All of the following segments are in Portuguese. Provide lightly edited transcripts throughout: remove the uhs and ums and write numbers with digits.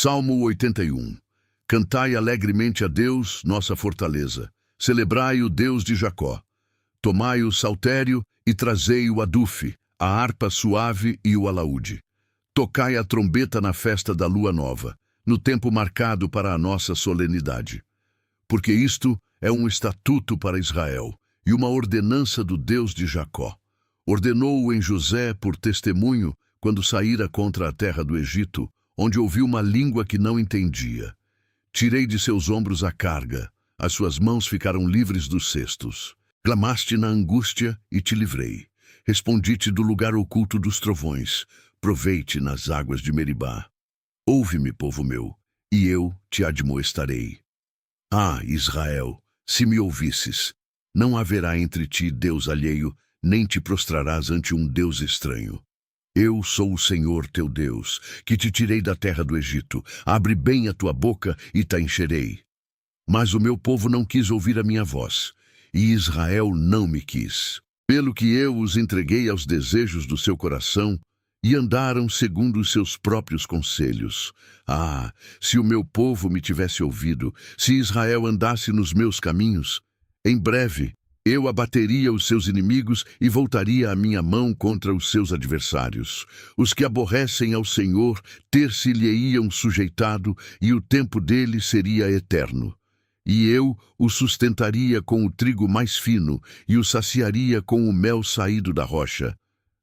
Salmo 81. Cantai alegremente a Deus, nossa fortaleza. Celebrai o Deus de Jacó. Tomai o saltério e trazei o adufe, a harpa suave e o alaúde. Tocai a trombeta na festa da lua nova, no tempo marcado para a nossa solenidade. Porque isto é um estatuto para Israel e uma ordenança do Deus de Jacó. Ordenou-o em José por testemunho quando saíra contra a terra do Egito, onde ouviu uma língua que não entendia. Tirei de seus ombros a carga, as suas mãos ficaram livres dos cestos. Clamaste na angústia e te livrei. Respondi-te do lugar oculto dos trovões. Provei-te nas águas de Meribá. Ouve-me, povo meu, e eu te admoestarei. Ah, Israel, se me ouvisses, não haverá entre ti Deus alheio, nem te prostrarás ante um Deus estranho. Eu sou o Senhor teu Deus, que te tirei da terra do Egito. Abre bem a tua boca e te encherei. Mas o meu povo não quis ouvir a minha voz, e Israel não me quis. Pelo que eu os entreguei aos desejos do seu coração, e andaram segundo os seus próprios conselhos. Ah, se o meu povo me tivesse ouvido, se Israel andasse nos meus caminhos, em breve eu abateria os seus inimigos e voltaria a minha mão contra os seus adversários. Os que aborrecem ao Senhor ter-se-lhe-iam sujeitado, e o tempo dele seria eterno. E eu o sustentaria com o trigo mais fino, e o saciaria com o mel saído da rocha.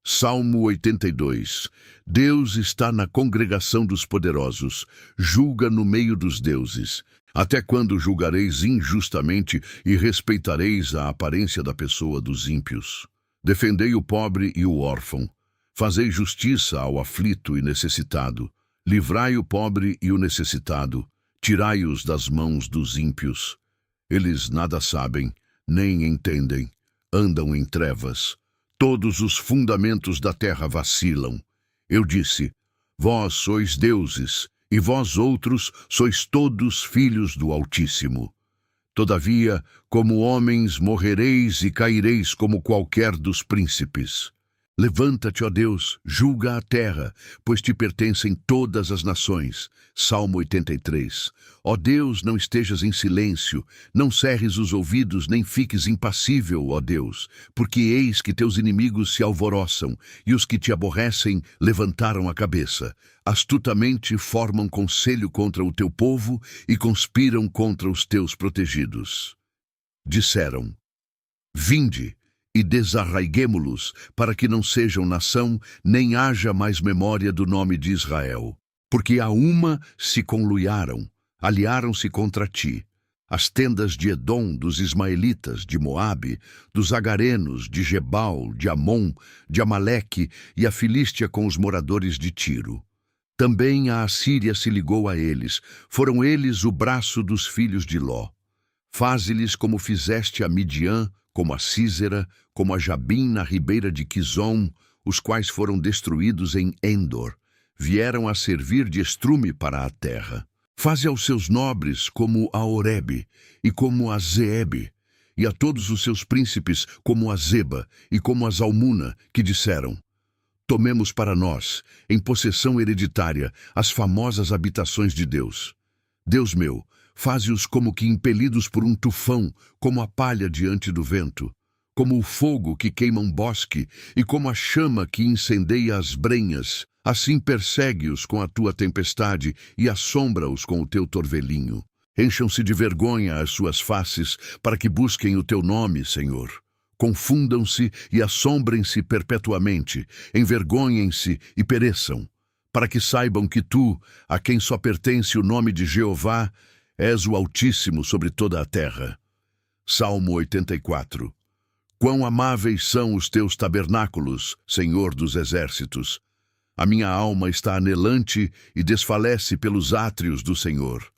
Salmo 82. Deus está na congregação dos poderosos, julga no meio dos deuses. Até quando julgareis injustamente e respeitareis a aparência da pessoa dos ímpios? Defendei o pobre e o órfão. Fazei justiça ao aflito e necessitado. Livrai o pobre e o necessitado. Tirai-os das mãos dos ímpios. Eles nada sabem, nem entendem. Andam em trevas. Todos os fundamentos da terra vacilam. Eu disse, vós sois deuses, e vós outros sois todos filhos do Altíssimo. Todavia, como homens morrereis e caireis como qualquer dos príncipes. Levanta-te, ó Deus, julga a terra, pois te pertencem todas as nações. Salmo 83. Ó Deus, não estejas em silêncio, não cerres os ouvidos, nem fiques impassível, ó Deus, porque eis que teus inimigos se alvoroçam, e os que te aborrecem levantaram a cabeça. Astutamente formam conselho contra o teu povo e conspiram contra os teus protegidos. Disseram, vinde, e desarraiguemo-los, para que não sejam nação, nem haja mais memória do nome de Israel. Porque a uma se conluiaram, aliaram-se contra ti. As tendas de Edom, dos ismaelitas, de Moabe, dos agarenos, de Gebal, de Amon, de Amaleque, e a Filístia com os moradores de Tiro. Também a Assíria se ligou a eles, foram eles o braço dos filhos de Ló. Faze-lhes como fizeste a Midian, como a Sísera, como a Jabim na ribeira de Quizom, os quais foram destruídos em Endor. Vieram a servir de estrume para a terra. Faze aos seus nobres como a Oreb e como a Zeebe, e a todos os seus príncipes como a Zeba e como a Zalmuna, que disseram, tomemos para nós, em possessão hereditária, as famosas habitações de Deus. Deus meu, faze-os como que impelidos por um tufão, como a palha diante do vento, como o fogo que queima um bosque e como a chama que incendeia as brenhas. Assim persegue-os com a tua tempestade e assombra-os com o teu torvelinho. Encham-se de vergonha as suas faces, para que busquem o teu nome, Senhor. Confundam-se e assombrem-se perpetuamente, envergonhem-se e pereçam, para que saibam que tu, a quem só pertence o nome de Jeová, és o Altíssimo sobre toda a terra. Salmo 84. Quão amáveis são os teus tabernáculos, Senhor dos exércitos! A minha alma está anelante e desfalece pelos átrios do Senhor.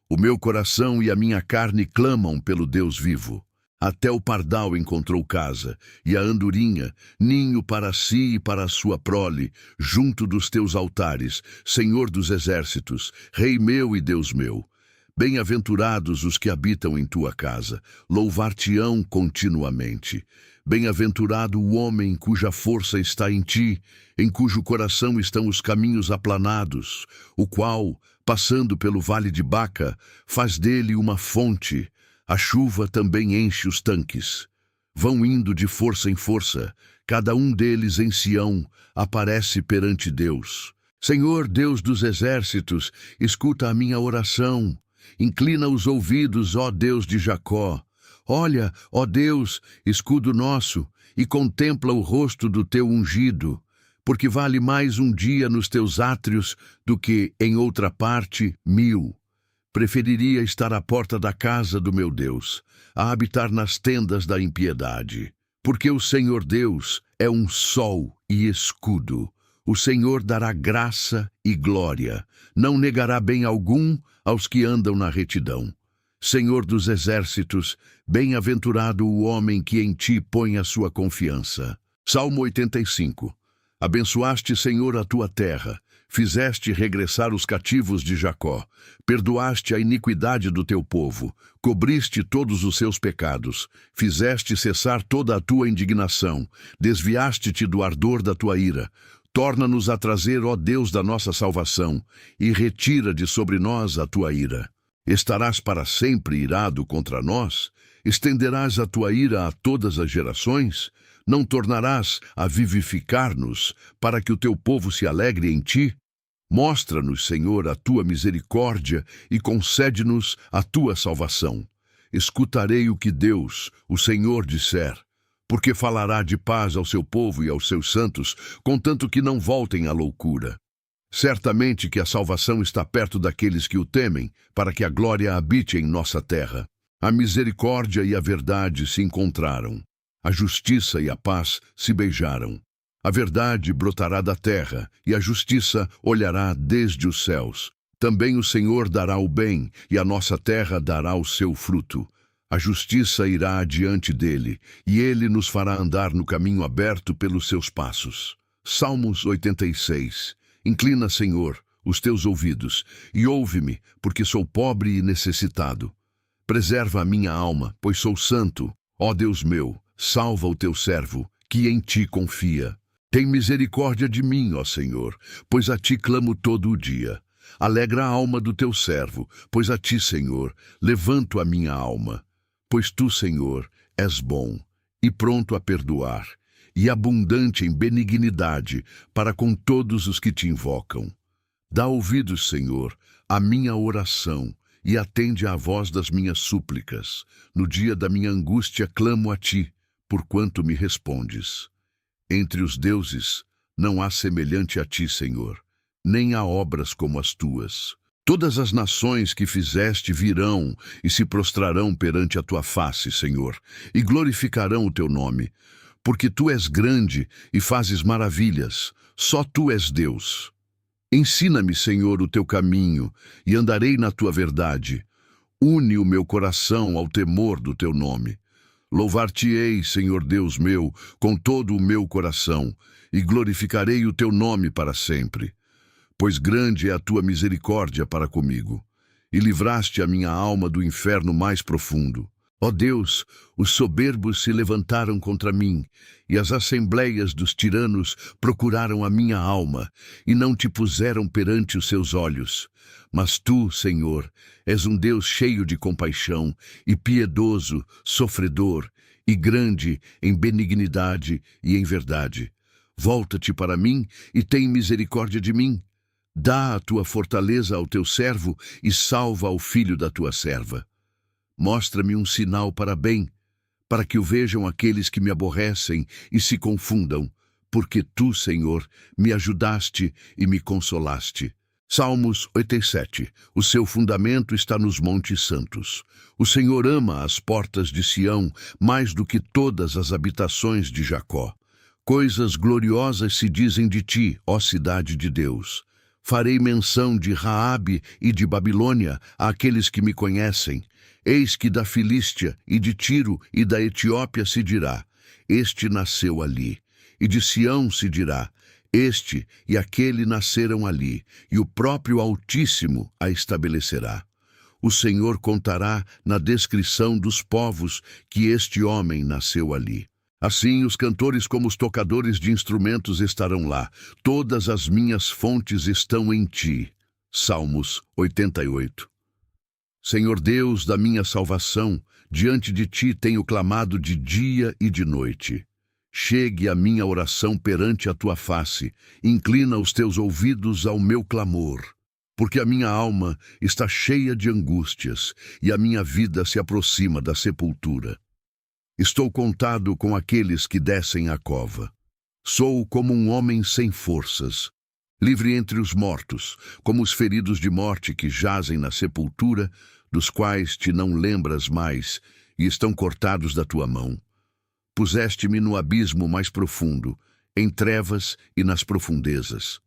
O meu coração e a minha carne clamam pelo Deus vivo. Até o pardal encontrou casa, e a andorinha, ninho para si e para a sua prole, junto dos teus altares, Senhor dos exércitos, Rei meu e Deus meu. Bem-aventurados os que habitam em tua casa, louvar-te-ão continuamente. Bem-aventurado o homem cuja força está em ti, em cujo coração estão os caminhos aplanados, o qual, passando pelo vale de Baca, faz dele uma fonte. A chuva também enche os tanques. Vão indo de força em força, cada um deles em Sião aparece perante Deus. Senhor, Deus dos exércitos, escuta a minha oração. Inclina os ouvidos, ó Deus de Jacó. Olha, ó Deus, escudo nosso, e contempla o rosto do teu ungido, porque vale mais um dia nos teus átrios do que em outra parte 1000. Preferiria estar à porta da casa do meu Deus, a habitar nas tendas da impiedade. Porque o Senhor Deus é um sol e escudo. O Senhor dará graça e glória, não negará bem algum aos que andam na retidão. Senhor dos exércitos, bem-aventurado o homem que em ti põe a sua confiança. Salmo 85. Abençoaste, Senhor, a tua terra, fizeste regressar os cativos de Jacó, perdoaste a iniquidade do teu povo, cobriste todos os seus pecados, fizeste cessar toda a tua indignação, desviaste-te do ardor da tua ira. Torna-nos a trazer, ó Deus da nossa salvação, e retira de sobre nós a tua ira. Estarás para sempre irado contra nós? Estenderás a tua ira a todas as gerações? Não tornarás a vivificar-nos, para que o teu povo se alegre em ti? Mostra-nos, Senhor, a tua misericórdia e concede-nos a tua salvação. Escutarei o que Deus, o Senhor, disser, porque falará de paz ao seu povo e aos seus santos, contanto que não voltem à loucura. Certamente que a salvação está perto daqueles que o temem, para que a glória habite em nossa terra. A misericórdia e a verdade se encontraram. A justiça e a paz se beijaram. A verdade brotará da terra, e a justiça olhará desde os céus. Também o Senhor dará o bem, e a nossa terra dará o seu fruto. A justiça irá adiante dele, e ele nos fará andar no caminho aberto pelos seus passos. Salmos 86. Inclina, Senhor, os teus ouvidos, e ouve-me, porque sou pobre e necessitado. Preserva a minha alma, pois sou santo. Ó Deus meu, salva o teu servo, que em ti confia. Tem misericórdia de mim, ó Senhor, pois a ti clamo todo o dia. Alegra a alma do teu servo, pois a ti, Senhor, levanto a minha alma. Pois tu, Senhor, és bom e pronto a perdoar, e abundante em benignidade para com todos os que te invocam. Dá ouvidos, Senhor, à minha oração, e atende à voz das minhas súplicas. No dia da minha angústia clamo a ti, porquanto me respondes. Entre os deuses não há semelhante a ti, Senhor, nem há obras como as tuas. Todas as nações que fizeste virão e se prostrarão perante a tua face, Senhor, e glorificarão o teu nome, porque tu és grande e fazes maravilhas, só tu és Deus. Ensina-me, Senhor, o teu caminho, e andarei na tua verdade. Une o meu coração ao temor do teu nome. Louvar-te-ei, Senhor Deus meu, com todo o meu coração, e glorificarei o teu nome para sempre. Pois grande é a tua misericórdia para comigo, e livraste a minha alma do inferno mais profundo. Ó Deus, os soberbos se levantaram contra mim, e as assembleias dos tiranos procuraram a minha alma, e não te puseram perante os seus olhos. Mas tu, Senhor, és um Deus cheio de compaixão, e piedoso, sofredor, e grande em benignidade e em verdade. Volta-te para mim e tem misericórdia de mim. Dá a tua fortaleza ao teu servo e salva ao filho da tua serva. Mostra-me um sinal para bem, para que o vejam aqueles que me aborrecem e se confundam, porque tu, Senhor, me ajudaste e me consolaste. Salmos 87. O seu fundamento está nos montes santos. O Senhor ama as portas de Sião mais do que todas as habitações de Jacó. Coisas gloriosas se dizem de ti, ó cidade de Deus. Farei menção de Raabe e de Babilônia àqueles que me conhecem. Eis que da Filístia e de Tiro e da Etiópia se dirá, este nasceu ali. E de Sião se dirá, este e aquele nasceram ali, e o próprio Altíssimo a estabelecerá. O Senhor contará na descrição dos povos que este homem nasceu ali. Assim, os cantores como os tocadores de instrumentos estarão lá. Todas as minhas fontes estão em ti. Salmos 88. Senhor Deus da minha salvação, diante de ti tenho clamado de dia e de noite. Chegue a minha oração perante a tua face, inclina os teus ouvidos ao meu clamor. Porque a minha alma está cheia de angústias e a minha vida se aproxima da sepultura. Estou contado com aqueles que descem à cova. Sou como um homem sem forças, livre entre os mortos, como os feridos de morte que jazem na sepultura, dos quais te não lembras mais e estão cortados da tua mão. Puseste-me no abismo mais profundo, em trevas e nas profundezas.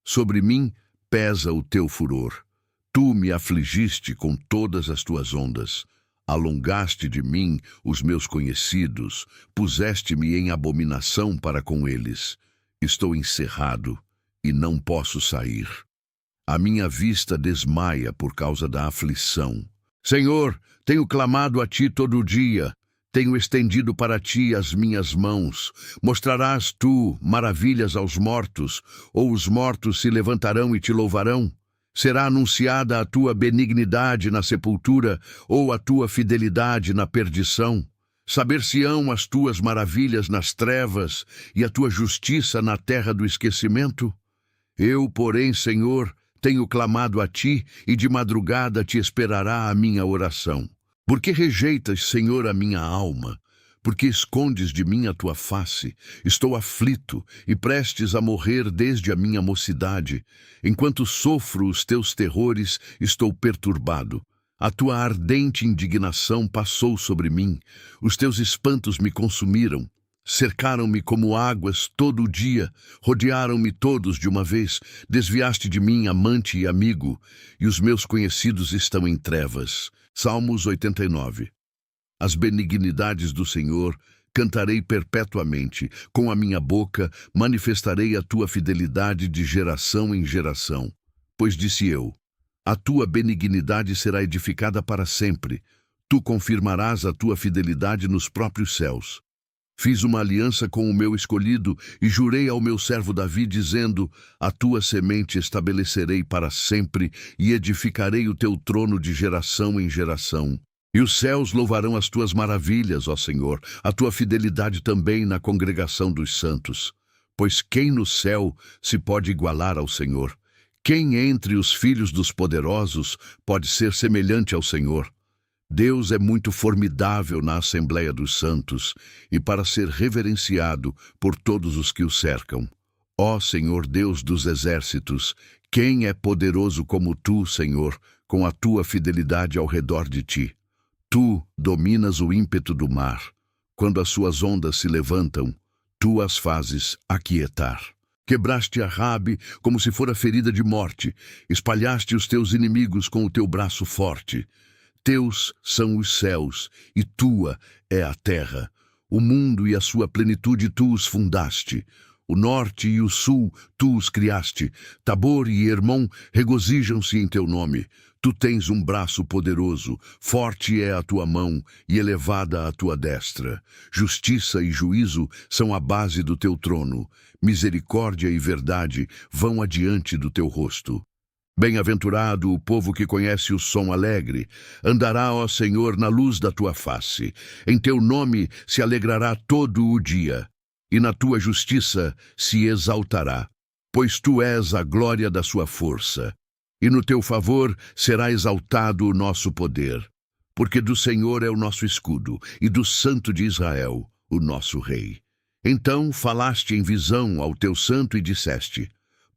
Sobre mim pesa o teu furor. Tu me afligiste com todas as tuas ondas. Alongaste de mim os meus conhecidos, puseste-me em abominação para com eles. Estou encerrado e não posso sair. A minha vista desmaia por causa da aflição. Senhor, tenho clamado a ti todo dia, tenho estendido para ti as minhas mãos. Mostrarás tu maravilhas aos mortos, ou os mortos se levantarão e te louvarão? Será anunciada a tua benignidade na sepultura, ou a tua fidelidade na perdição? Saber-se-ão as tuas maravilhas nas trevas, e a tua justiça na terra do esquecimento? Eu, porém, Senhor, tenho clamado a ti, e de madrugada te esperará a minha oração. Por que rejeitas, Senhor, a minha alma? Porque escondes de mim a tua face? Estou aflito e prestes a morrer desde a minha mocidade. Enquanto sofro os teus terrores, estou perturbado. A tua ardente indignação passou sobre mim. Os teus espantos me consumiram. Cercaram-me como águas todo o dia, rodearam-me todos de uma vez. Desviaste de mim amante e amigo, e os meus conhecidos estão em trevas. Salmos 89. As benignidades do Senhor cantarei perpetuamente, com a minha boca manifestarei a tua fidelidade de geração em geração. Pois disse eu, a tua benignidade será edificada para sempre, tu confirmarás a tua fidelidade nos próprios céus. Fiz uma aliança com o meu escolhido e jurei ao meu servo Davi, dizendo, a tua semente estabelecerei para sempre e edificarei o teu trono de geração em geração. E os céus louvarão as tuas maravilhas, ó Senhor, a tua fidelidade também na congregação dos santos. Pois quem no céu se pode igualar ao Senhor? Quem entre os filhos dos poderosos pode ser semelhante ao Senhor? Deus é muito formidável na Assembleia dos Santos e para ser reverenciado por todos os que o cercam. Ó Senhor Deus dos exércitos, quem é poderoso como tu, Senhor, com a tua fidelidade ao redor de ti? Tu dominas o ímpeto do mar. Quando as suas ondas se levantam, tu as fazes aquietar. Quebraste a Rabi como se fora ferida de morte, espalhaste os teus inimigos com o teu braço forte. Teus são os céus, e tua é a terra. O mundo e a sua plenitude tu os fundaste. O norte e o sul tu os criaste. Tabor e Hermon regozijam-se em teu nome. Tu tens um braço poderoso, forte é a tua mão e elevada a tua destra. Justiça e juízo são a base do teu trono. Misericórdia e verdade vão adiante do teu rosto. Bem-aventurado o povo que conhece o som alegre. Andará, ó Senhor, na luz da tua face. Em teu nome se alegrará todo o dia, e na tua justiça se exaltará. Pois tu és a glória da sua força, e no teu favor será exaltado o nosso poder. Porque do Senhor é o nosso escudo, e do Santo de Israel, o nosso Rei. Então falaste em visão ao teu santo e disseste,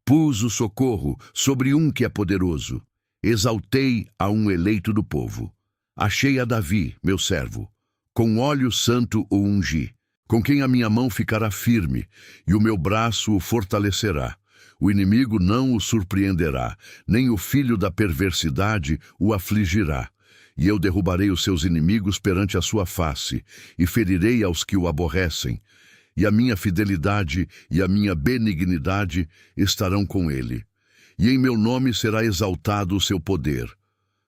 pus o socorro sobre um que é poderoso. Exaltei a um eleito do povo. Achei a Davi, meu servo. Com óleo santo o ungi, com quem a minha mão ficará firme, e o meu braço o fortalecerá. O inimigo não o surpreenderá, nem o filho da perversidade o afligirá. E eu derrubarei os seus inimigos perante a sua face, e ferirei aos que o aborrecem. E a minha fidelidade e a minha benignidade estarão com ele. E em meu nome será exaltado o seu poder.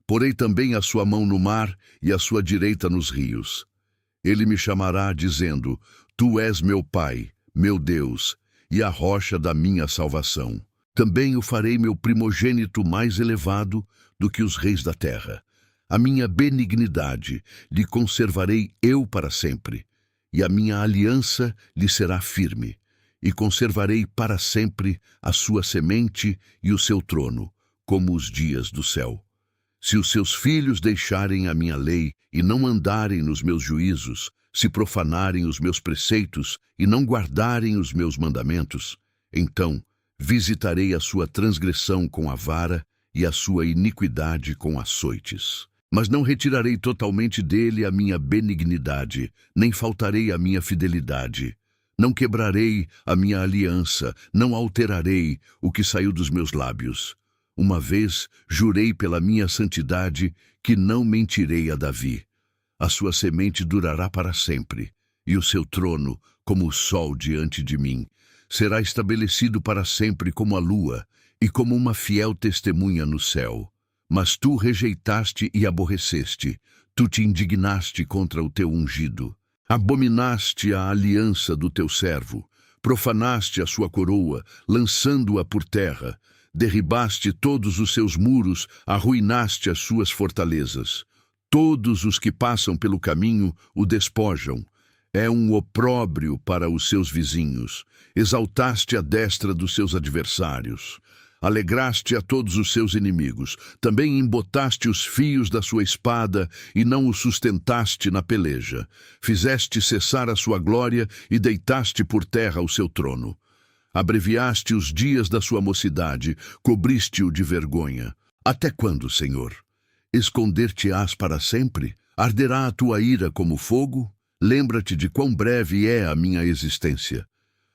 Porei também a sua mão no mar e a sua direita nos rios. Ele me chamará, dizendo, Tu és meu Pai, meu Deus, e a rocha da minha salvação. Também o farei meu primogênito mais elevado do que os reis da terra. A minha benignidade lhe conservarei eu para sempre, e a minha aliança lhe será firme, e conservarei para sempre a sua semente e o seu trono, como os dias do céu. Se os seus filhos deixarem a minha lei e não andarem nos meus juízos, se profanarem os meus preceitos e não guardarem os meus mandamentos, então visitarei a sua transgressão com a vara e a sua iniquidade com açoites. Mas não retirarei totalmente dele a minha benignidade, nem faltarei a minha fidelidade. Não quebrarei a minha aliança, não alterarei o que saiu dos meus lábios. Uma vez jurei pela minha santidade que não mentirei a Davi. A sua semente durará para sempre, e o seu trono, como o sol diante de mim, será estabelecido para sempre como a lua e como uma fiel testemunha no céu. Mas tu rejeitaste e aborreceste, tu te indignaste contra o teu ungido. Abominaste a aliança do teu servo, profanaste a sua coroa, lançando-a por terra. Derribaste todos os seus muros, arruinaste as suas fortalezas. Todos os que passam pelo caminho o despojam. É um opróbrio para os seus vizinhos. Exaltaste a destra dos seus adversários. Alegraste a todos os seus inimigos. Também embotaste os fios da sua espada e não o sustentaste na peleja. Fizeste cessar a sua glória e deitaste por terra o seu trono. Abreviaste os dias da sua mocidade, cobriste-o de vergonha. Até quando, Senhor? Esconder-te-ás para sempre? Arderá a tua ira como fogo? Lembra-te de quão breve é a minha existência.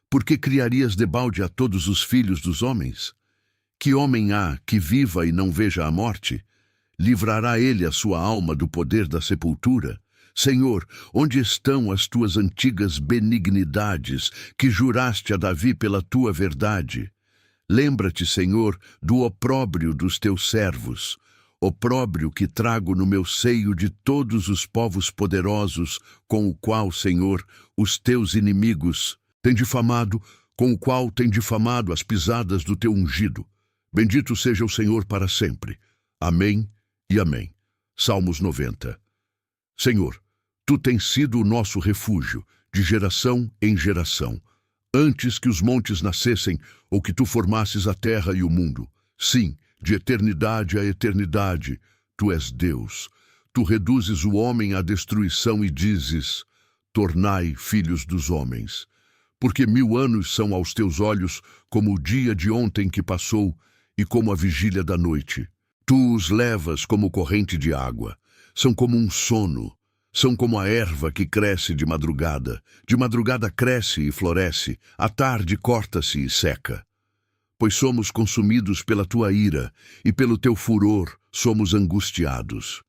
Por que criarias debalde a todos os filhos dos homens? Que homem há que viva e não veja a morte? Livrará ele a sua alma do poder da sepultura? Senhor, onde estão as tuas antigas benignidades que juraste a Davi pela tua verdade? Lembra-te, Senhor, do opróbrio dos teus servos, opróbrio que trago no meu seio de todos os povos poderosos, com o qual, Senhor, os teus inimigos têm difamado, com o qual têm difamado as pisadas do teu ungido. Bendito seja o Senhor para sempre. Amém e amém. Salmos 90. Senhor, tu tens sido o nosso refúgio, de geração em geração. Antes que os montes nascessem, ou que tu formasses a terra e o mundo. Sim, de eternidade a eternidade, tu és Deus. Tu reduzes o homem à destruição e dizes, tornai filhos dos homens. Porque 1000 anos são aos teus olhos como o dia de ontem que passou e como a vigília da noite. Tu os levas como corrente de água. São como um sono. São como a erva que cresce de madrugada cresce e floresce, à tarde corta-se e seca. Pois somos consumidos pela tua ira, e pelo teu furor somos angustiados.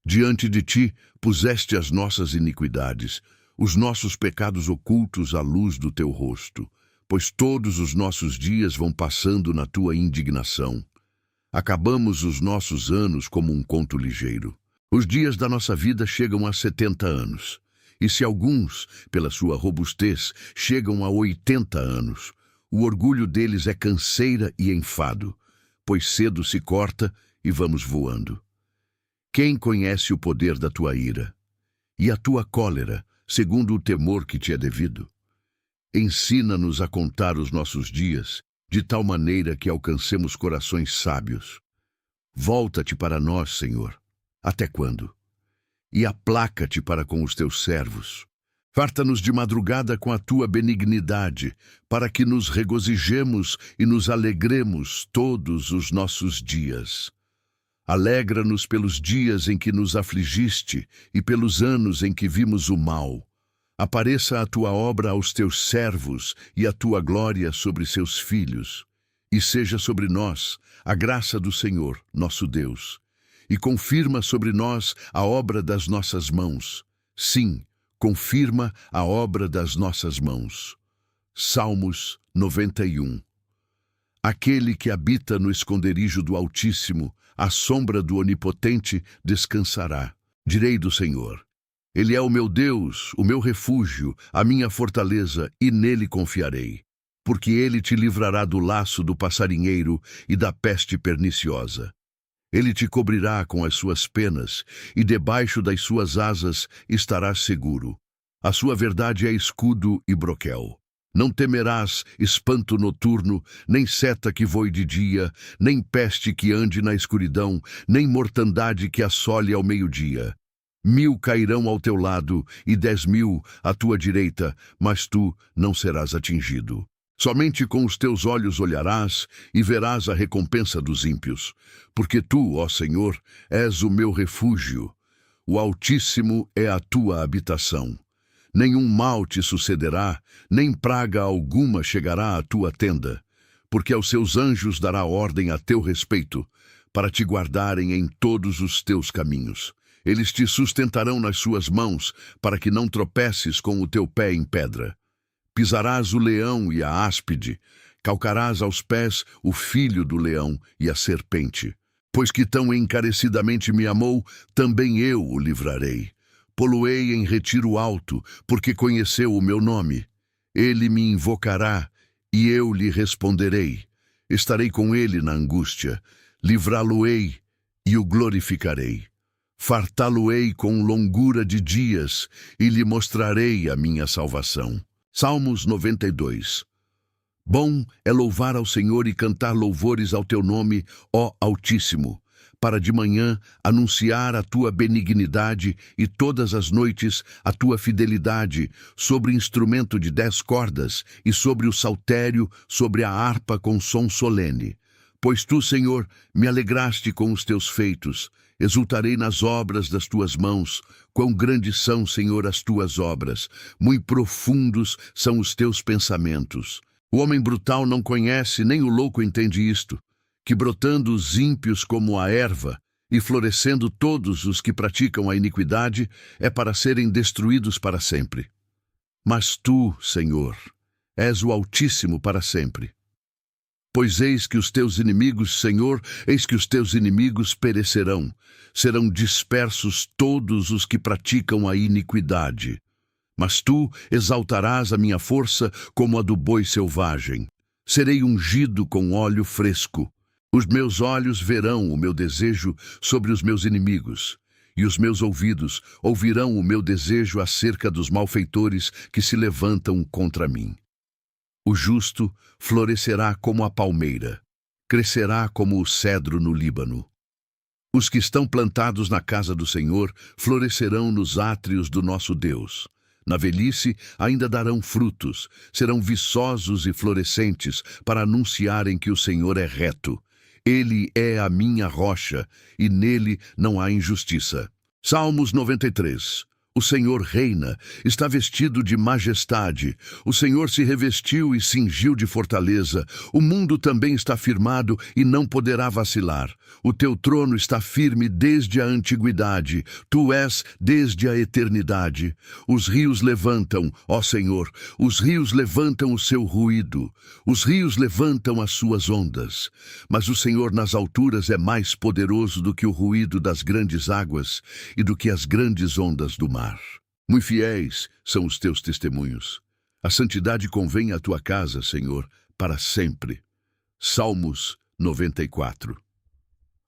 Diante de ti puseste as nossas iniquidades, os nossos pecados ocultos à luz do teu rosto, pois todos os nossos dias vão passando na tua indignação. Acabamos os nossos anos como um conto ligeiro. Os dias da nossa vida chegam a 70 anos, e se alguns, pela sua robustez, chegam a 80 anos, o orgulho deles é canseira e enfado, pois cedo se corta e vamos voando. Quem conhece o poder da tua ira? E a tua cólera, segundo o temor que te é devido? Ensina-nos a contar os nossos dias, de tal maneira que alcancemos corações sábios. Volta-te para nós, Senhor. Até quando? E aplaca-te para com os teus servos. Farta-nos de madrugada com a tua benignidade, para que nos regozijemos e nos alegremos todos os nossos dias. Alegra-nos pelos dias em que nos afligiste e pelos anos em que vimos o mal. Apareça a tua obra aos teus servos e a tua glória sobre seus filhos. E seja sobre nós a graça do Senhor, nosso Deus. E confirma sobre nós a obra das nossas mãos. Sim, confirma a obra das nossas mãos. Salmos 91. Aquele que habita no esconderijo do Altíssimo, à sombra do Onipotente, descansará. Direi do Senhor: Ele é o meu Deus, o meu refúgio, a minha fortaleza, e nele confiarei. Porque ele te livrará do laço do passarinheiro e da peste perniciosa. Ele te cobrirá com as suas penas, e debaixo das suas asas estarás seguro. A sua verdade é escudo e broquel. Não temerás espanto noturno, nem seta que voe de dia, nem peste que ande na escuridão, nem mortandade que assole ao meio-dia. 1000 cairão ao teu lado e 10.000 à tua direita, mas tu não serás atingido. Somente com os teus olhos olharás e verás a recompensa dos ímpios. Porque tu, ó Senhor, és o meu refúgio. O Altíssimo é a tua habitação. Nenhum mal te sucederá, nem praga alguma chegará à tua tenda. Porque aos seus anjos dará ordem a teu respeito, para te guardarem em todos os teus caminhos. Eles te sustentarão nas suas mãos, para que não tropeces com o teu pé em pedra. Pisarás o leão e a áspide, calcarás aos pés o filho do leão e a serpente. Pois que tão encarecidamente me amou, também eu o livrarei. Pô-lo-ei em retiro alto, porque conheceu o meu nome. Ele me invocará, e eu lhe responderei. Estarei com ele na angústia, livrá-lo-ei e o glorificarei. Fartá-lo-ei com longura de dias, e lhe mostrarei a minha salvação. Salmos 92. Bom é louvar ao Senhor e cantar louvores ao teu nome, ó Altíssimo, para de manhã anunciar a tua benignidade e todas as noites a tua fidelidade, sobre instrumento de 10 cordas e sobre o saltério, sobre a harpa com som solene. Pois tu, Senhor, me alegraste com os teus feitos, exultarei nas obras das tuas mãos. Quão grandes são, Senhor, as tuas obras, muito profundos são os teus pensamentos. O homem brutal não conhece, nem o louco entende isto, que brotando os ímpios como a erva, e florescendo todos os que praticam a iniquidade, é para serem destruídos para sempre. Mas tu, Senhor, és o Altíssimo para sempre. Pois eis que os teus inimigos, Senhor, eis que os teus inimigos perecerão, serão dispersos todos os que praticam a iniquidade. Mas tu exaltarás a minha força como a do boi selvagem. Serei ungido com óleo fresco. Os meus olhos verão o meu desejo sobre os meus inimigos, e os meus ouvidos ouvirão o meu desejo acerca dos malfeitores que se levantam contra mim. O justo florescerá como a palmeira, crescerá como o cedro no Líbano. Os que estão plantados na casa do Senhor florescerão nos átrios do nosso Deus. Na velhice ainda darão frutos, serão viçosos e florescentes para anunciarem que o Senhor é reto. Ele é a minha rocha, e nele não há injustiça. Salmos 93. O Senhor reina, está vestido de majestade. O Senhor se revestiu e cingiu de fortaleza. O mundo também está firmado e não poderá vacilar. O teu trono está firme desde a antiguidade. Tu és desde a eternidade. Os rios levantam, ó Senhor, os rios levantam o seu ruído. Os rios levantam as suas ondas. Mas o Senhor nas alturas é mais poderoso do que o ruído das grandes águas e do que as grandes ondas do mar. Muito fiéis são os teus testemunhos. A santidade convém à tua casa, Senhor, para sempre. Salmos 94.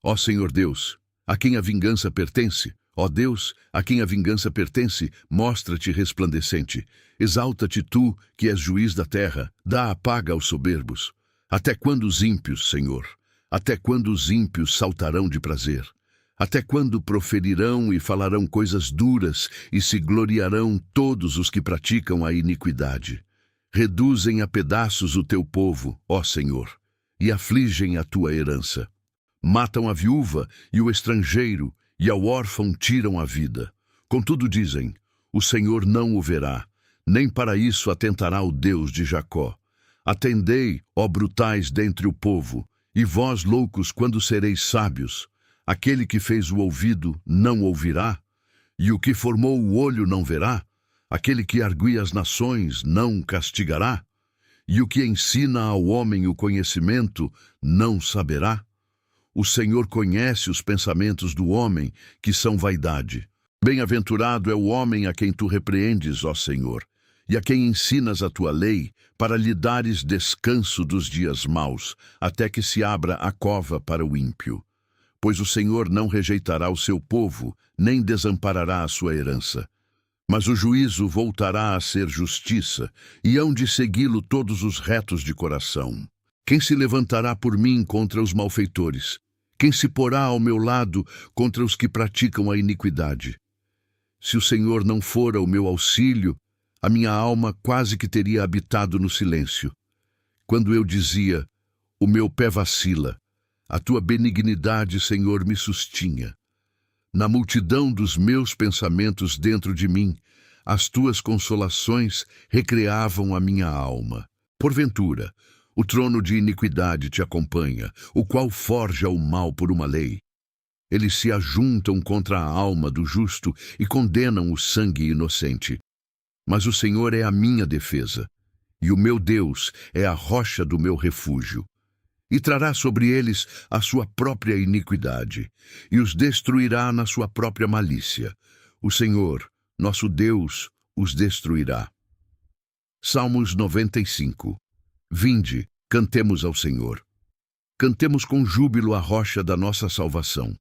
Ó Senhor Deus, a quem a vingança pertence, ó Deus, a quem a vingança pertence, mostra-te resplandecente. Exalta-te tu, que és juiz da terra, dá a paga aos soberbos. Até quando os ímpios, Senhor? Até quando os ímpios saltarão de prazer? Até quando proferirão e falarão coisas duras e se gloriarão todos os que praticam a iniquidade? Reduzem a pedaços o teu povo, ó Senhor, e afligem a tua herança. Matam a viúva e o estrangeiro, e ao órfão tiram a vida. Contudo dizem, o Senhor não o verá, nem para isso atentará o Deus de Jacó. Atendei, ó brutais dentre o povo, e vós loucos quando sereis sábios. Aquele que fez o ouvido não ouvirá, e o que formou o olho não verá. Aquele que argui as nações não castigará, e o que ensina ao homem o conhecimento não saberá. O Senhor conhece os pensamentos do homem, que são vaidade. Bem-aventurado é o homem a quem tu repreendes, ó Senhor, e a quem ensinas a tua lei, para lhe dares descanso dos dias maus, até que se abra a cova para o ímpio. Pois o Senhor não rejeitará o seu povo, nem desamparará a sua herança. Mas o juízo voltará a ser justiça, e hão de segui-lo todos os retos de coração. Quem se levantará por mim contra os malfeitores? Quem se porá ao meu lado contra os que praticam a iniquidade? Se o Senhor não fora o meu auxílio, a minha alma quase que teria habitado no silêncio. Quando eu dizia, o meu pé vacila, a tua benignidade, Senhor, me sustinha. Na multidão dos meus pensamentos dentro de mim, as tuas consolações recreavam a minha alma. Porventura, o trono de iniquidade te acompanha, o qual forja o mal por uma lei. Eles se ajuntam contra a alma do justo e condenam o sangue inocente. Mas o Senhor é a minha defesa, e o meu Deus é a rocha do meu refúgio. E trará sobre eles a sua própria iniquidade, e os destruirá na sua própria malícia. O Senhor, nosso Deus, os destruirá. Salmos 95. Vinde, cantemos ao Senhor. Cantemos com júbilo a rocha da nossa salvação.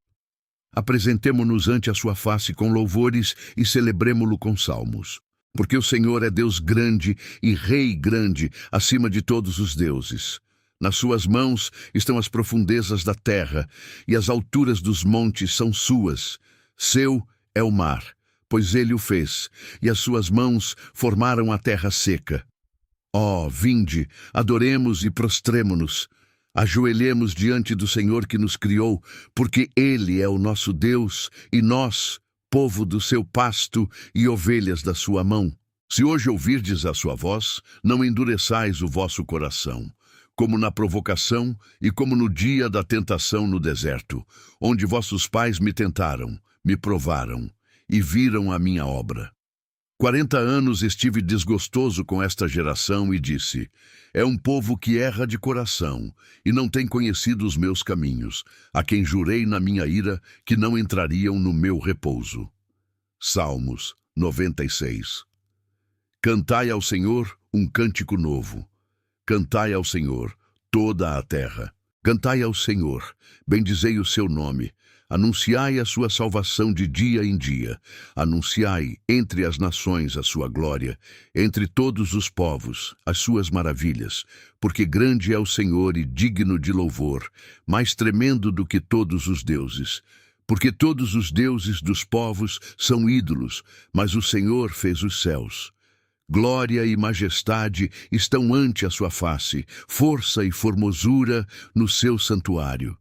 Apresentemo-nos ante a sua face com louvores e celebremo-lo com salmos. Porque o Senhor é Deus grande e Rei grande, acima de todos os deuses. Nas suas mãos estão as profundezas da terra, e as alturas dos montes são suas. Seu é o mar, pois ele o fez, e as suas mãos formaram a terra seca. Ó, vinde, adoremos e prostremo-nos. Ajoelhemos diante do Senhor que nos criou, porque Ele é o nosso Deus, e nós, povo do seu pasto e ovelhas da sua mão. Se hoje ouvirdes a sua voz, não endureçais o vosso coração, como na provocação e como no dia da tentação no deserto, onde vossos pais me tentaram, me provaram e viram a minha obra. 40 anos estive desgostoso com esta geração e disse, é um povo que erra de coração e não tem conhecido os meus caminhos, a quem jurei na minha ira que não entrariam no meu repouso. Salmos 96. Cantai ao Senhor um cântico novo. Cantai ao Senhor, toda a terra. Cantai ao Senhor, bendizei o seu nome. Anunciai a sua salvação de dia em dia. Anunciai entre as nações a sua glória, entre todos os povos as suas maravilhas. Porque grande é o Senhor e digno de louvor, mais tremendo do que todos os deuses. Porque todos os deuses dos povos são ídolos, mas o Senhor fez os céus. Glória e majestade estão ante a sua face, força e formosura no seu santuário.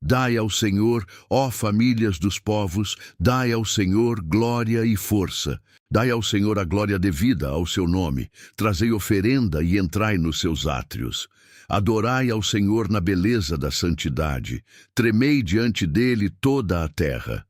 Dai ao Senhor, ó famílias dos povos, dai ao Senhor glória e força. Dai ao Senhor a glória devida ao seu nome. Trazei oferenda e entrai nos seus átrios. Adorai ao Senhor na beleza da santidade. Tremei diante dele toda a terra.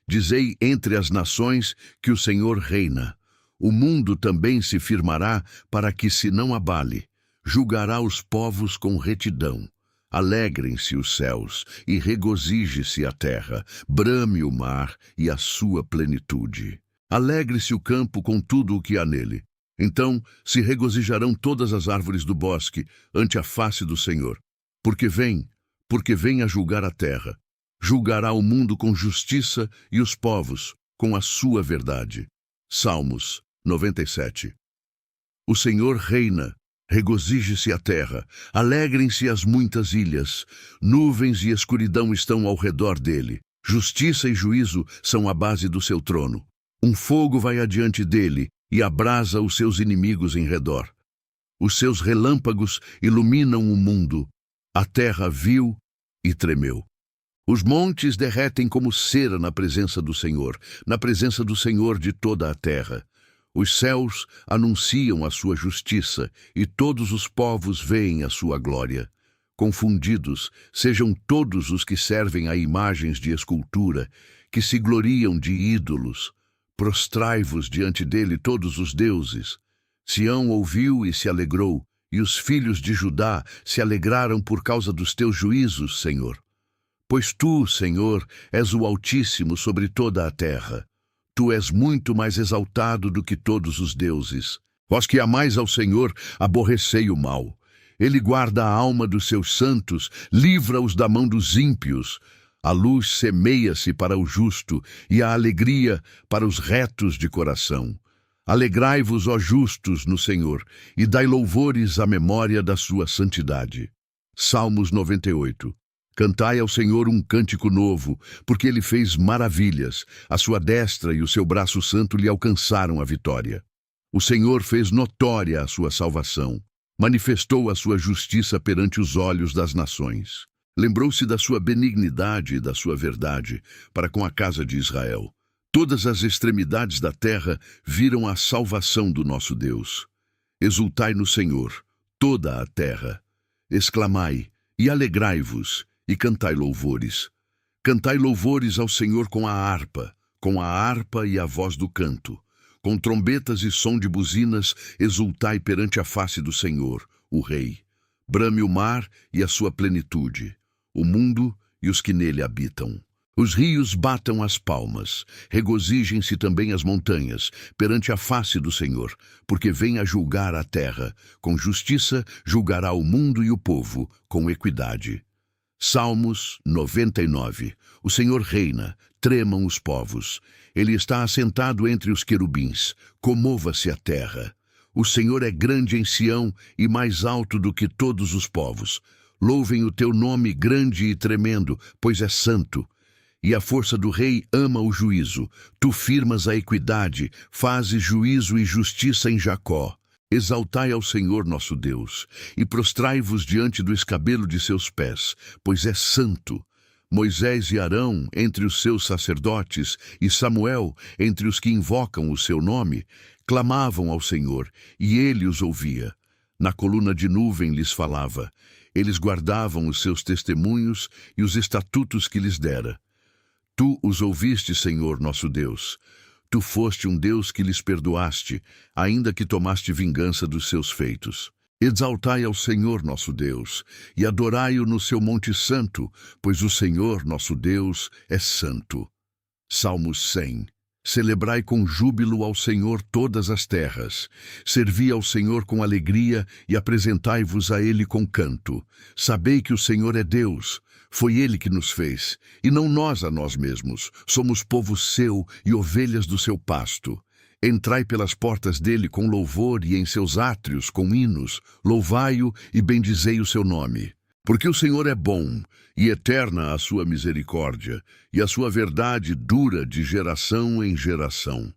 Dizei entre as nações que o Senhor reina. O mundo também se firmará para que se não abale. Julgará os povos com retidão. Alegrem-se os céus e regozije-se a terra, brame o mar e a sua plenitude. Alegre-se o campo com tudo o que há nele. Então se regozijarão todas as árvores do bosque ante a face do Senhor. Porque vem a julgar a terra. Julgará o mundo com justiça e os povos com a sua verdade. Salmos 97. O Senhor reina. Regozije-se a terra, alegrem-se as muitas ilhas, nuvens e escuridão estão ao redor dele. Justiça e juízo são a base do seu trono. Um fogo vai adiante dele e abrasa os seus inimigos em redor. Os seus relâmpagos iluminam o mundo. A terra viu e tremeu. Os montes derretem como cera na presença do Senhor de toda a terra. Os céus anunciam a sua justiça, e todos os povos veem a sua glória. Confundidos sejam todos os que servem a imagens de escultura, que se gloriam de ídolos. Prostrai-vos diante dele todos os deuses. Sião ouviu e se alegrou, e os filhos de Judá se alegraram por causa dos teus juízos, Senhor. Pois tu, Senhor, és o Altíssimo sobre toda a terra. Tu és muito mais exaltado do que todos os deuses. Vós que amais ao Senhor, aborrecei o mal. Ele guarda a alma dos seus santos, livra-os da mão dos ímpios. A luz semeia-se para o justo e a alegria para os retos de coração. Alegrai-vos, ó justos, no Senhor, e dai louvores à memória da sua santidade. Salmos 98. Cantai ao Senhor um cântico novo, porque Ele fez maravilhas. A sua destra e o seu braço santo lhe alcançaram a vitória. O Senhor fez notória a sua salvação. Manifestou a sua justiça perante os olhos das nações. Lembrou-se da sua benignidade e da sua verdade para com a casa de Israel. Todas as extremidades da terra viram a salvação do nosso Deus. Exultai no Senhor, toda a terra. Exclamai e alegrai-vos, e cantai louvores. Cantai louvores ao Senhor com a harpa e a voz do canto. Com trombetas e som de buzinas, exultai perante a face do Senhor, o Rei. Brame o mar e a sua plenitude, o mundo e os que nele habitam. Os rios batam as palmas, regozijem-se também as montanhas, perante a face do Senhor, porque vem a julgar a terra. Com justiça julgará o mundo e o povo, com equidade. Salmos 99. O Senhor reina, tremam os povos. Ele está assentado entre os querubins, comova-se a terra. O Senhor é grande em Sião e mais alto do que todos os povos. Louvem o teu nome grande e tremendo, pois é santo. E a força do rei ama o juízo. Tu firmas a equidade, fazes juízo e justiça em Jacó. Exaltai ao Senhor nosso Deus, e prostrai-vos diante do escabelo de seus pés, pois é santo. Moisés e Arão entre os seus sacerdotes, e Samuel entre os que invocam o seu nome, clamavam ao Senhor, e ele os ouvia. Na coluna de nuvem lhes falava. Eles guardavam os seus testemunhos e os estatutos que lhes dera. Tu os ouviste, Senhor, nosso Deus. Tu foste um Deus que lhes perdoaste, ainda que tomaste vingança dos seus feitos. Exaltai ao Senhor, nosso Deus, e adorai-o no seu monte santo, pois o Senhor, nosso Deus, é santo. Salmos 100. Celebrai com júbilo ao Senhor todas as terras. Servi ao Senhor com alegria e apresentai-vos a Ele com canto. Sabei que o Senhor é Deus. Foi Ele que nos fez, e não nós a nós mesmos. Somos povo seu e ovelhas do seu pasto. Entrai pelas portas dele com louvor e em seus átrios com hinos. Louvai-o e bendizei o seu nome. Porque o Senhor é bom, e eterna a sua misericórdia, e a sua verdade dura de geração em geração.